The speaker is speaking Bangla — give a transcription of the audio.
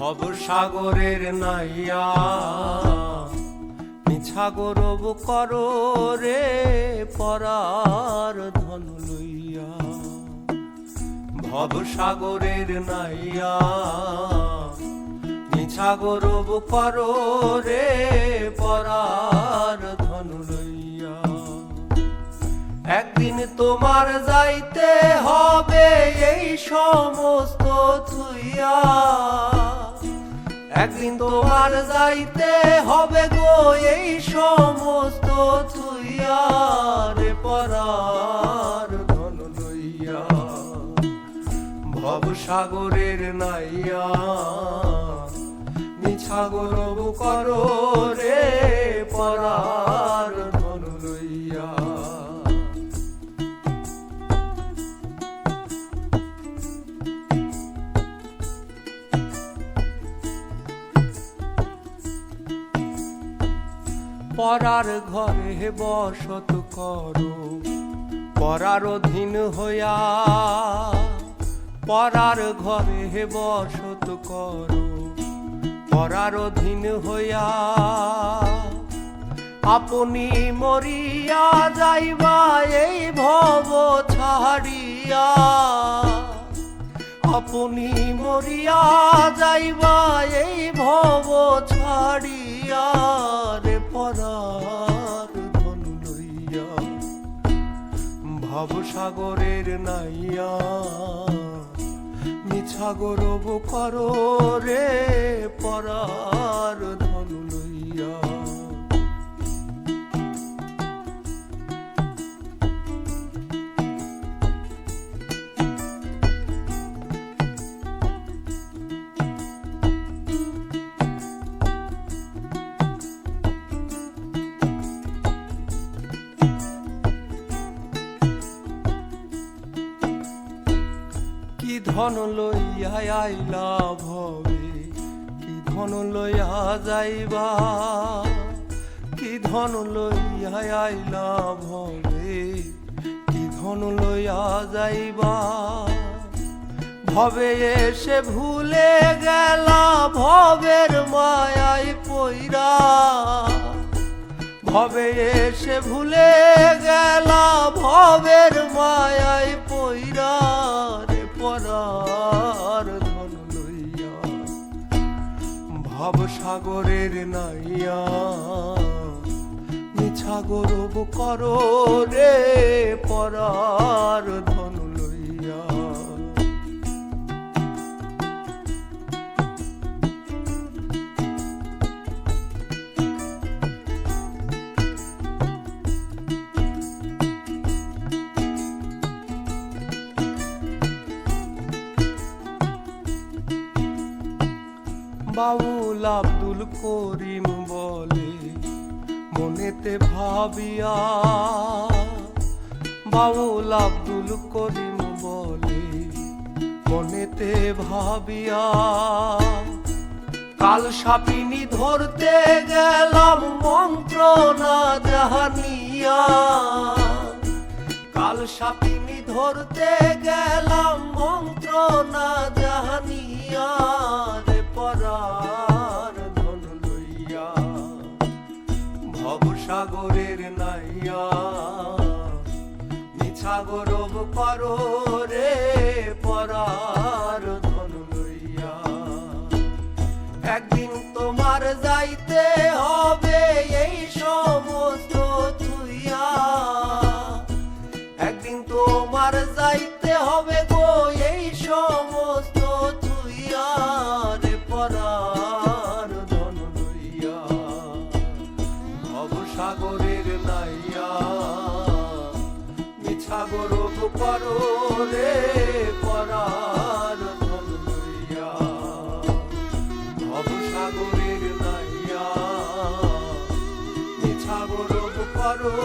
ভবসাগরের নাইয়া মিছা গৌরব করো রে পরার ধন লইয়া। ভবসাগরের নাইয়া মিছা গৌরব করো রে পরার ধন লইয়া। একদিন তোমার যাইতে হবে এই সমস্ত থুইয়া। একদিন তোমার যাইতে হবে গো এই সমস্ত থুইয়া রে পরার ধন লইয়া। ভবসাগরের নাইয়া মিছা গৌরব করো রে পরার ধন লইয়া। পরার ঘরে বসত করো পরার অধীন হইয়া। পরার ঘরে বসত করো পরার অধীন হইয়া। আপনি মরিয়া যাইবা এই ভব ছাড়িয়া। আপনি মরিয়া যাইবা এই ভব ছাড়িয়া রে পরার ধন লইয়া। ভবসাগরের নাইয়া মিছা গৌরব করো রে পরার ধন লইয়া। কি ধন লইয়া আইলা ভবে কি ধন লইয়া যাইবা। কি ধন লইয়া আইলা ভবে কি ধন লইয়া যাইবা। ভবে এসে ভুলে গেলা ভবের মায়ায় পইরা। ভবে এসে ভুলে গেলা ভবের মায়ায় পইরা রে পরার ধন লইয়া। ভবসাগরের নাইয়া মিছা গৌরব করো রে পরার ধন লইয়া। বাউল আব্দুল করিম বলে মনেতে ভাবিয়া। বাউল আব্দুল করিম বলে মনেতে ভাবিয়া। কাল সাপিনী ধরতে গেলাম মন্ত্র না জানিয়া। কাল সাপিনী ধরতে গেলাম মন্ত্র না জানিয়া রে পরার ধন লইয়া। ভবসাগরের নাইয়া মিছা গৌরব করো রে পরার ধন লইয়া। একদিন তোমার যাইতে হবে এই সমস্ত থুইয়া। একদিন তোমার যাইতে হবে গো এই সমস্ত থুইয়া রে পরার ধন লইয়া। ভবসাগরের নাইয়া মিছা গৌরব করো রে পরার ধন লইয়া। ভবসাগরের নাইয়া মিছা গৌরব করো